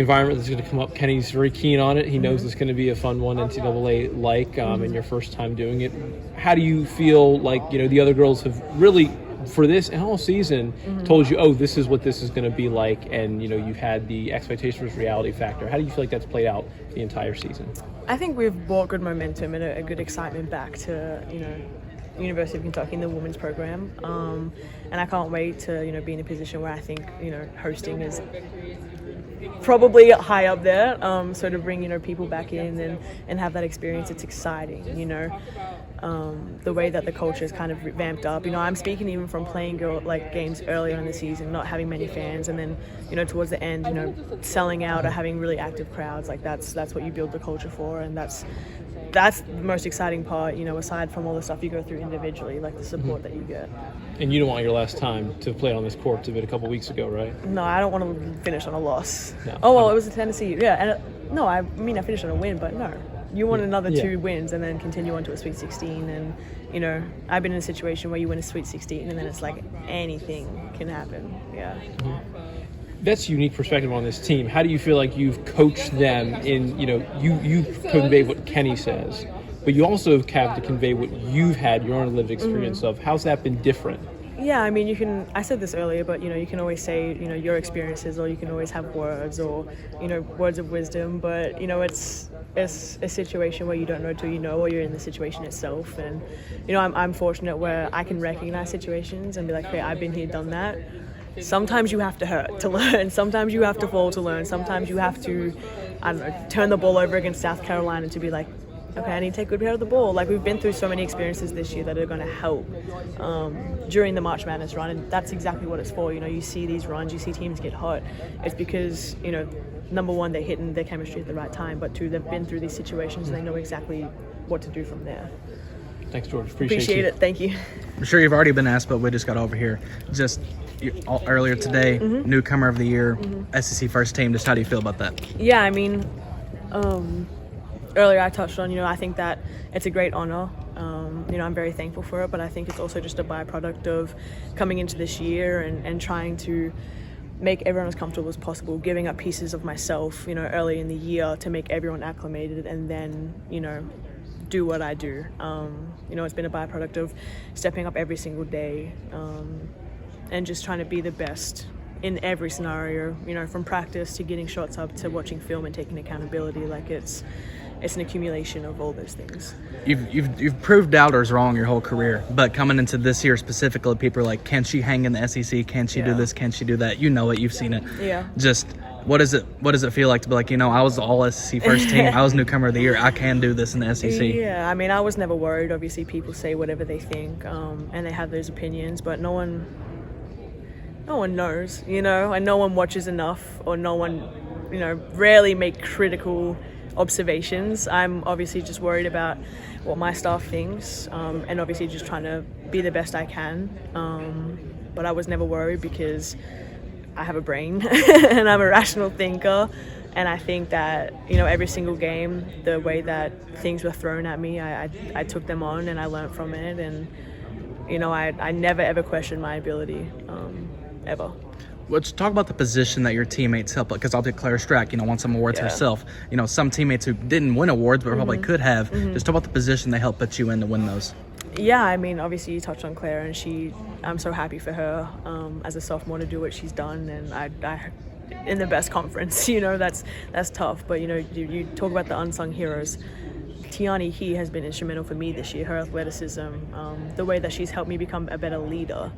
environment that's going to come up. Kenny's very keen on it. He knows it's going to be a fun one, NCAA-like, and your first time doing it. How do you feel like, the other girls have really, for this and all season, told you, oh, this is what this is going to be like, and, you've had the expectation versus reality factor. How do you feel like that's played out the entire season? I think we've brought good momentum and a good excitement back to, University of Kentucky in the women's program, and I can't wait to be in a position where I think hosting is probably high up there, so to bring people back in and have that experience, it's exciting. The way that the culture is kind of revamped up. I'm speaking even from playing games earlier in the season, not having many fans, and then towards the end, selling out or having really active crowds. Like that's what you build the culture for, and that's the most exciting part, aside from all the stuff you go through individually, like the support that you get. And you don't want your last time to play on this court to bid a couple weeks ago, right? No, I don't want to finish on a loss. No. Oh, well, it was a Tennessee. Yeah, and I finished on a win, but no. You want another 2 wins and then continue on to a Sweet 16. And, I've been in a situation where you win a Sweet 16 and then it's like anything can happen. Yeah. That's a unique perspective on this team. How do you feel like you've coached them in, you convey what Kenny says, but you also have to convey what you've had, your own lived experience of. How's that been different? Yeah, I said this earlier, but, you can always say, your experiences, or you can always have words or, words of wisdom, but, it's a situation where you don't know till you know, or you're in the situation itself. And, I'm fortunate where I can recognize situations and be like, hey, I've been here, done that. Sometimes you have to hurt to learn. Sometimes you have to fall to learn. Sometimes you have to, turn the ball over against South Carolina to be like, okay, I need to take good care of the ball. Like, we've been through so many experiences this year that are going to help during the March Madness run, and that's exactly what it's for. You see these runs, you see teams get hot. It's because, number one, they're hitting their chemistry at the right time, but two, they've been through these situations and they know exactly what to do from there. Thanks, George. Appreciate it. Thank you. I'm sure you've already been asked, but we just got over here. Just earlier today, newcomer of the year, SEC first team. Just how do you feel about that? Yeah, earlier I touched on, I think that it's a great honor. I'm very thankful for it, but I think it's also just a byproduct of coming into this year and trying to make everyone as comfortable as possible, giving up pieces of myself, early in the year to make everyone acclimated, and then, do what I do. It's been a byproduct of stepping up every single day and just trying to be the best in every scenario, from practice to getting shots up to watching film and taking accountability. Like it's an accumulation of all those things. You've proved doubters wrong your whole career, but coming into this year specifically, people are like, can she hang in the SEC? Can she do this? Can she do that? You know it. You've seen it. Yeah. Just what does it feel like to be like, I was the all SEC first team. I was newcomer of the year. I can do this in the SEC. Yeah, I was never worried. Obviously, people say whatever they think, and they have those opinions, but no one knows, and no one watches enough, or no one, rarely make critical observations. I'm obviously just worried about what my staff thinks, and obviously just trying to be the best I can. But I was never worried because I have a brain and I'm a rational thinker. And I think that, every single game, the way that things were thrown at me, I took them on and I learned from it. And, I never, ever questioned my ability, ever. Let's talk about the position that your teammates help, because I'll take Clara Strack, won some awards herself. Some teammates who didn't win awards but probably could have. Just talk about the position they help put you in to win those. Yeah, obviously you touched on Clara, and I'm so happy for her as a sophomore to do what she's done, and I in the best conference, that's tough. But you talk about the unsung heroes. Teonni Key has been instrumental for me this year. Her athleticism, the way that she's helped me become a better leader.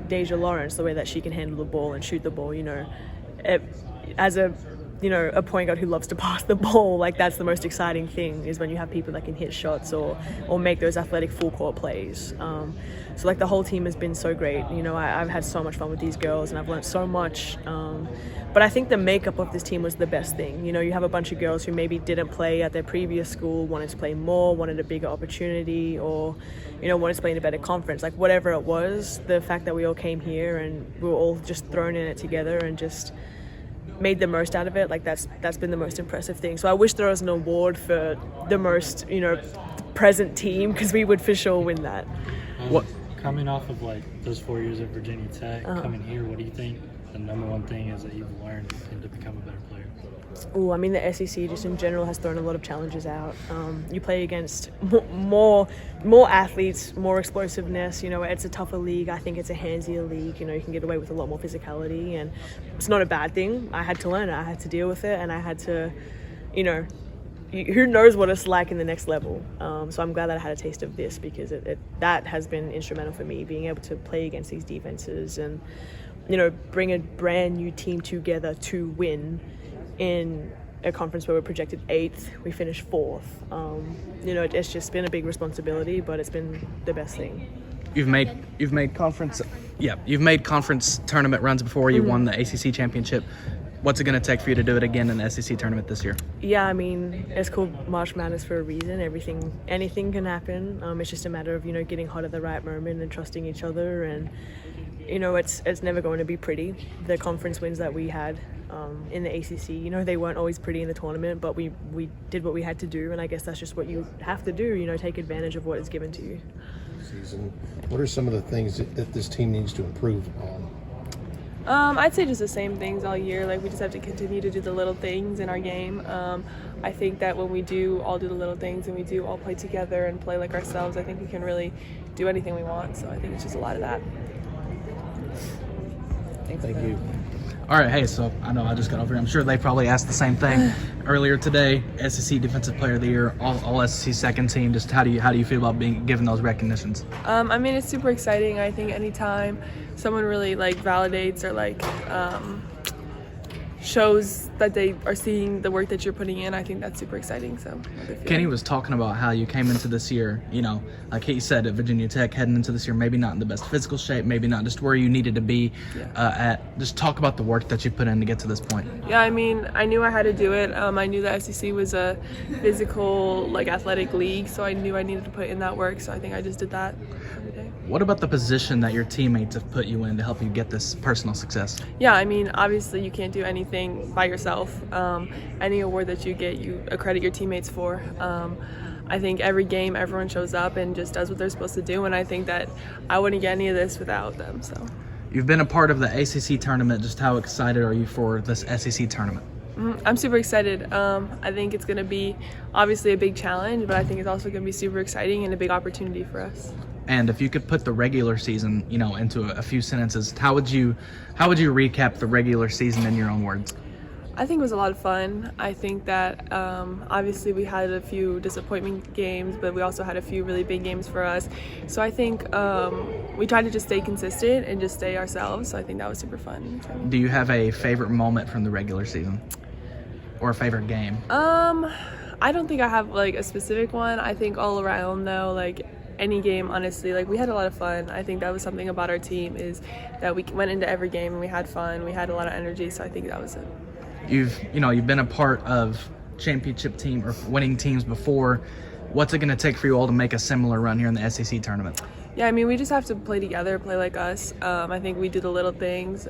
Deja Lawrence, the way that she can handle the ball and shoot the ball, as a point guard who loves to pass the ball, like that's the most exciting thing, is when you have people that can hit shots or make those athletic full court plays. So like the whole team has been so great. I've had so much fun with these girls and I've learned so much. But I think the makeup of this team was the best thing. You have a bunch of girls who maybe didn't play at their previous school, wanted to play more, wanted a bigger opportunity, or wanted to play in a better conference. Like whatever it was, the fact that we all came here and we were all just thrown in it together and just made the most out of it, like that's been the most impressive thing. So I wish there was an award for the most present team, because we would for sure win that. What coming off of those 4 years at Virginia Tech, coming here, what do you think the number one thing is that you've learned to become a better player? Oh, I mean, the SEC just in general has thrown a lot of challenges out. You play against more athletes, more explosiveness. You know, it's a tougher league. I think it's a handsier league. You know, you can get away with a lot more physicality, and it's not a bad thing. I had to learn it. I had to deal with it, and I had to, you know, who knows what it's like in the next level. So I'm glad that I had a taste of this, because that has been instrumental for me, being able to play against these defenses and, you know, bring a brand new team together to win in a conference where we're projected 8th. We finished 4th. You know, it's just been a big responsibility, but it's been the best thing. You've made conference tournament runs before. You won the ACC championship. What's it going to take for you to do it again in the SEC tournament this year? Yeah, I mean, it's called March Madness for a reason. Anything can happen. It's just a matter of, you know, getting hot at the right moment and trusting each other. And, you know, it's never going to be pretty. The conference wins that we had in the ACC, you know, they weren't always pretty in the tournament, but we did what we had to do. And I guess that's just what you have to do, you know, take advantage of what is given to you. Season. What are some of the things that this team needs to improve on? I'd say just the same things all year. Like, we just have to continue to do the little things in our game. I think that when we do all do the little things and we do all play together and play like ourselves, I think we can really do anything we want. So I think it's just a lot of that. Thank you. All right, hey, so I know I just got over here. I'm sure they probably asked the same thing earlier today. SEC Defensive Player of the Year, all SEC second team. Just how do you feel about being given those recognitions? I mean, it's super exciting. I think anytime someone really validates or shows that they are seeing the work that you're putting in, I think that's super exciting. So Kenny was talking about how you came into this year, you know, like he said, at Virginia Tech, heading into this year, maybe not in the best physical shape, maybe not just where you needed to be at. Just talk about the work that you put in to get to this point. Yeah, I mean, I knew I had to do it. I knew the SEC was a physical, athletic league, so I knew I needed to put in that work. So I think I just did that every day. What about the position that your teammates have put you in to help you get this personal success? Yeah, I mean, obviously you can't do anything by yourself. Any award that you get, you accredit your teammates for. I think every game everyone shows up and just does what they're supposed to do, and I think that I wouldn't get any of this without them. So you've been a part of the ACC tournament. Just how excited are you for this SEC tournament? I'm super excited. I think it's going to be obviously a big challenge, but I think it's also going to be super exciting and a big opportunity for us. And if you could put the regular season, you know, into a few sentences, how would you recap the regular season in your own words? I think it was a lot of fun. I think that obviously we had a few disappointment games, but we also had a few really big games for us. So I think we tried to just stay consistent and just stay ourselves. So I think that was super fun. Do you have a favorite moment from the regular season or a favorite game? I don't think I have a specific one. I think all around though, any game, honestly, we had a lot of fun. I think that was something about our team, is that we went into every game and we had fun. We had a lot of energy, so I think that was it. You've been a part of championship team or winning teams before. What's it going to take for you all to make a similar run here in the SEC tournament? Yeah, I mean, we just have to play together, play like us. I think we do the little things.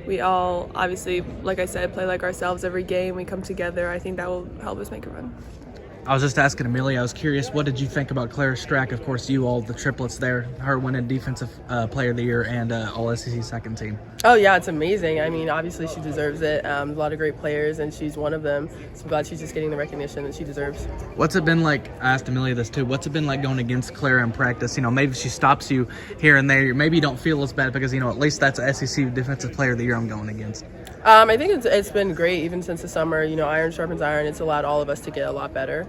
We all, obviously, like I said, play like ourselves every game. We come together. I think that will help us make a run. I was just asking Amelia, I was curious, what did you think about Clara Strack? Of course, you all, the triplets there, her winning Defensive Player of the Year and all SEC second team. Oh, yeah, it's amazing. I mean, obviously she deserves it. A lot of great players, and she's one of them. So I'm glad she's just getting the recognition that she deserves. What's it been like, I asked Amelia this too, what's it been like going against Clara in practice? Maybe she stops you here and there. Maybe you don't feel as bad because, at least that's SEC Defensive Player of the Year I'm going against. I think it's been great even since the summer. Iron sharpens iron. It's allowed all of us to get a lot better.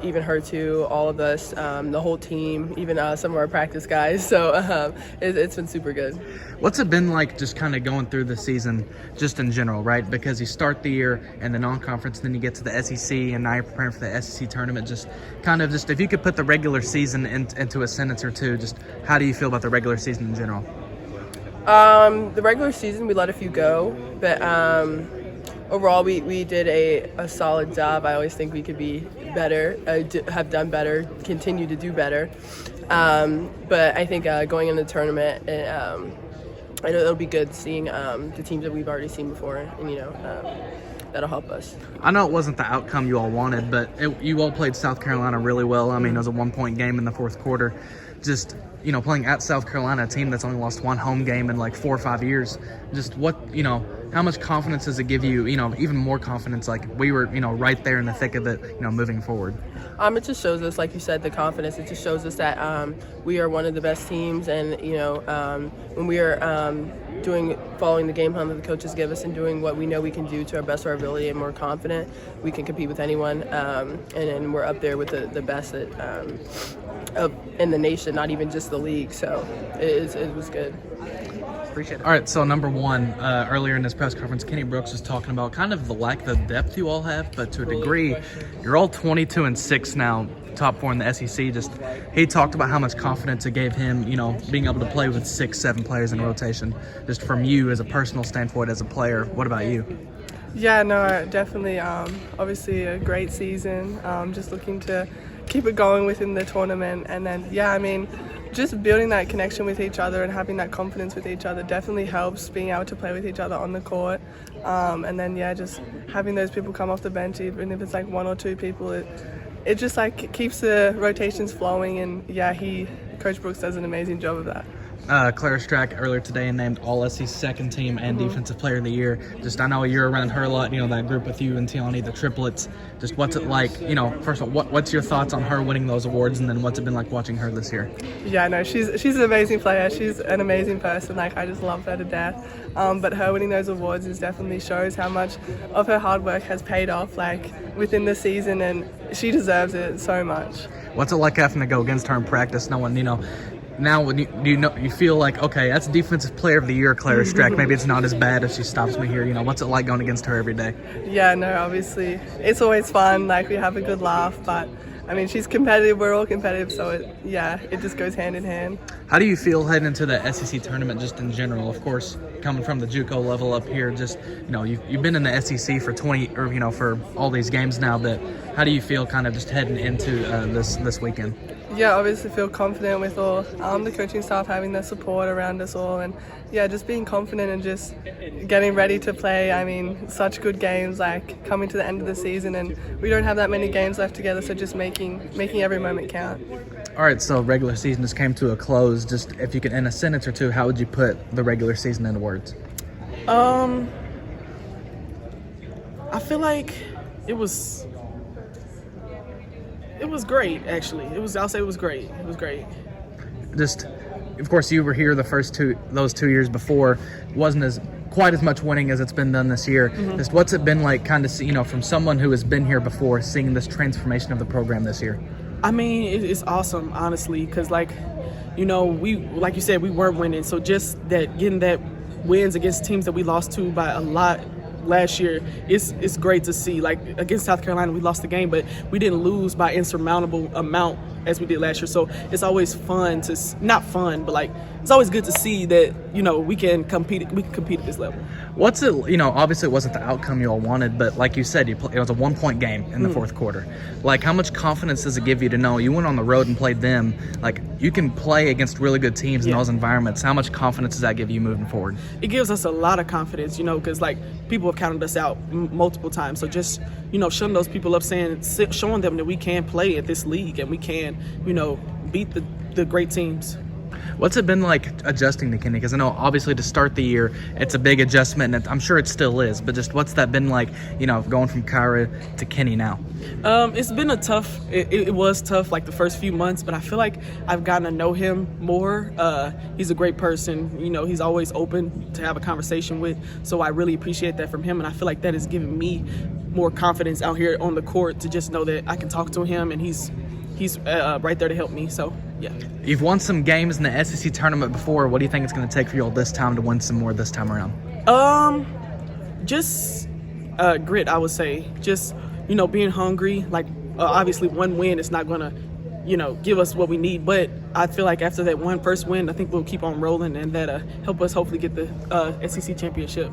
Even her too, all of us, the whole team, even some of our practice guys. So it's been super good. What's it been like just kind of going through the season just in general, right? Because you start the year in the non-conference, then you get to the SEC, and now you're preparing for the SEC tournament. Just if you could put the regular season into a sentence or two, just how do you feel about the regular season in general? The regular season, we let a few go, but overall, we did a solid job. I always think we could be better, have done better, continue to do better. But I think going into the tournament, I know it'll be good seeing the teams that we've already seen before, and that'll help us. I know it wasn't the outcome you all wanted, but you all played South Carolina really well. I mean, it was a 1-point game in the fourth quarter. Just playing at South Carolina, a team that's only lost one home game in 4 or 5 years. Just what how much confidence does it give you, even more confidence, like we were, right there in the thick of it, moving forward? It just shows us, like you said, the confidence. It just shows us that we are one of the best teams, and when we are following the game plan that the coaches give us and doing what we know we can do to our best of our ability and more confident, we can compete with anyone, and we're up there with the best in the nation, not even just the league. So it was good. Appreciate it. All right, so number one, earlier in this press conference, Kenny Brooks was talking about kind of the lack of depth you all have, but to a degree, you're all 22-6 now, top 4 in the SEC. Just he talked about how much confidence it gave him, being able to play with 6-7 players in rotation. Just from you as a personal standpoint, as a player, what about you? Yeah, no, definitely. Obviously, a great season. Just looking to keep it going within the tournament, and then just building that connection with each other and having that confidence with each other definitely helps, being able to play with each other on the court. And then, just having those people come off the bench, even if it's like 1 or 2 people, it just like keeps the rotations flowing. And Coach Brooks does an amazing job of that. Clara Strack earlier today named All-SEC second team and Defensive Player of the Year. Just I know you're around her a lot, that group with you and Teonni, the triplets. Just what's it like, first of all, what's your thoughts on her winning those awards, and then what's it been like watching her this year? Yeah, no, she's an amazing player. She's an amazing person. Like, I just love her to death. But her winning those awards definitely shows how much of her hard work has paid off, like, within the season, and she deserves it so much. What's it like having to go against her in practice, knowing, now when you feel like, okay, that's Defensive Player of the Year, Clara Strack. Maybe it's not as bad if she stops me here. What's it like going against her every day? Yeah, no, obviously it's always fun. Like, we have a good laugh, but she's competitive. We're all competitive, so it just goes hand in hand. How do you feel heading into the SEC tournament, just in general? Of course, coming from the JUCO level up here, just you've been in the SEC for 20 or for all these games now. But how do you feel kind of just heading into this weekend? Yeah, obviously feel confident with all the coaching staff having their support around us all, and just being confident and just getting ready to play. Such good games, like coming to the end of the season, and we don't have that many games left together, so just making every moment count. All right, so regular season just came to a close. Just if you could, in a sentence or two, how would you put the regular season into words? I feel like it was great, actually. I'll say it was great. It was great. Just, of course, you were here those 2 years before. Wasn't quite as much winning as it's been done this year. Just what's it been like, kind of, from someone who has been here before, seeing this transformation of the program this year? It's awesome, honestly, because we, like you said, we weren't winning. So just that getting that wins against teams that we lost to by a lot last year, it's great to see. Like against South Carolina, we lost the game, but we didn't lose by insurmountable amount as we did last year. So it's always fun not fun, but it's always good to see that we can compete at this level. What's it? Obviously it wasn't the outcome you all wanted, but like you said, it was a 1-point game in the fourth quarter. Like, how much confidence does it give you to know you went on the road and played them? Like, you can play against really good teams in those environments. How much confidence does that give you moving forward? It gives us a lot of confidence, because people have counted us out multiple times. So just shutting those people up, showing them that we can play at this league and we can beat the great teams. What's it been like adjusting to Kenny? Because I know obviously to start the year, it's a big adjustment, and I'm sure it still is. But just what's that been like, going from Clara to Kenny now? It's been it was tough the first few months, but I feel like I've gotten to know him more. He's a great person. He's always open to have a conversation with. So I really appreciate that from him, and I feel like that has given me more confidence out here on the court to just know that I can talk to him, and he's right there to help me. So yeah. You've won some games in the SEC tournament before. What do you think it's going to take for you all this time to win some more this time around? Just grit, I would say. Just being hungry. Obviously one win is not going to give us what we need, but I feel like after that first win, I think we'll keep on rolling, and that help us hopefully get the SEC championship.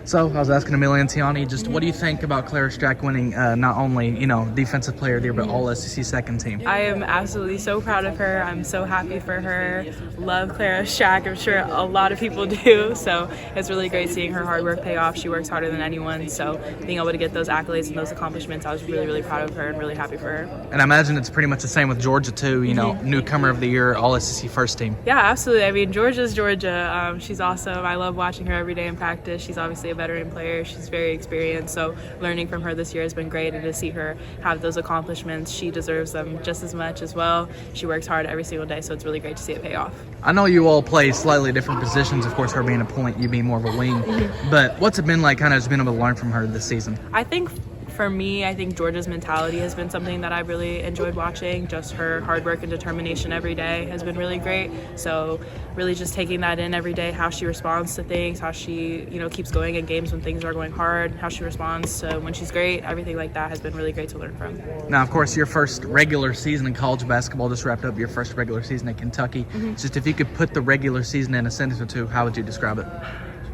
So I was asking Amelia and Teonni, just what do you think about Clara Strack winning not only, Defensive Player of the Year, but all SEC second team? I am absolutely so proud of her. I'm so happy for her. Love Clara Strack. I'm sure a lot of people do. So it's really great seeing her hard work pay off. She works harder than anyone. So being able to get those accolades and those accomplishments, I was really, really proud of her and really happy for her. And I imagine it's pretty much the same with Georgia too, Newcomer of the Year, all SEC first team. Yeah, absolutely. Georgia's Georgia. She's awesome. I love watching her every day in practice. She's obviously a veteran player. She's very experienced, so learning from her this year has been great, and to see her have those accomplishments, she deserves them just as much as well. She works hard every single day, so it's really great to see it pay off. I know you all play slightly different positions, of course, her being a point, you being more of a wing, but what's it been like kind of just being able to learn from her this season? I think for me, I think Georgia's mentality has been something that I've really enjoyed watching. Just her hard work and determination every day has been really great. So really just taking that in every day, how she responds to things, how she, keeps going in games when things are going hard, how she responds to when she's great, everything like that has been really great to learn from. Now, of course, your first regular season in college basketball just wrapped up, your first regular season at Kentucky. Just if you could put the regular season in a sentence or two, how would you describe it?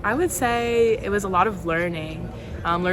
I would say it was a lot of learning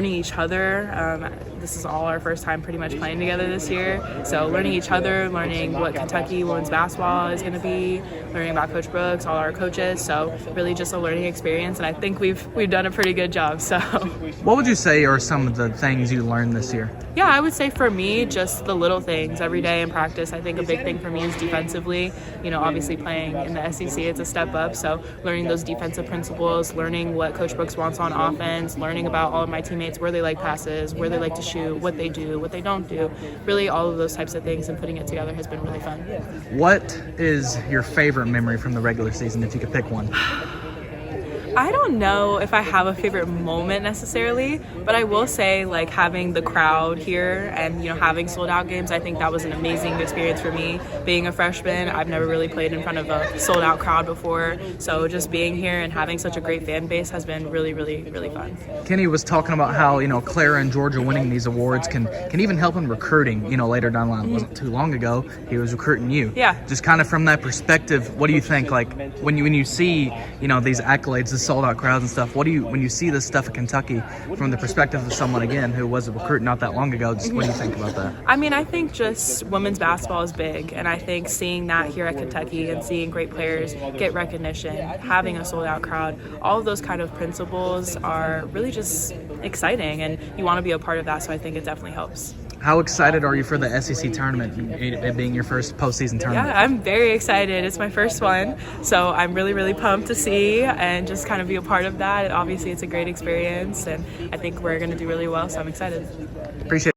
each other. This is all our first time pretty much playing together this year. So learning each other, learning what Kentucky women's basketball is going to be, learning about Coach Brooks, all our coaches. So really just a learning experience, and I think we've done a pretty good job. So what would you say are some of the things you learned this year? Yeah, I would say for me, just the little things every day in practice. I think a big thing for me is defensively. Obviously playing in the SEC, it's a step up. So learning those defensive principles, learning what Coach Brooks wants on offense, learning about all of my teammates, where they like passes, where they like to shoot, what they do, what they don't do. Really all of those types of things, and putting it together has been really fun. What is your favorite memory from the regular season, if you could pick one? I don't know if I have a favorite moment necessarily, but I will say having the crowd here and having sold out games, I think that was an amazing experience for me. Being a freshman, I've never really played in front of a sold out crowd before, so just being here and having such a great fan base has been really, really, really fun. Kenny was talking about how Clara and Georgia winning these awards can even help in recruiting. Later down the line, it wasn't too long ago he was recruiting you. Yeah. Just kind of from that perspective, what do you think? When you see these accolades, the sold out crowds and stuff, when you see this stuff at Kentucky from the perspective of someone again who was a recruit not that long ago, just what do you think about that? I mean, I think just women's basketball is big, and I think seeing that here at Kentucky and seeing great players get recognition, having a sold out crowd, all of those kind of principles are really just exciting, and you want to be a part of that, so I think it definitely helps. How excited are you for the SEC tournament, it being your first postseason tournament? Yeah, I'm very excited. It's my first one, so I'm really, really pumped to see and just kind of be a part of that. Obviously, it's a great experience, and I think we're going to do really well, so I'm excited. Appreciate it.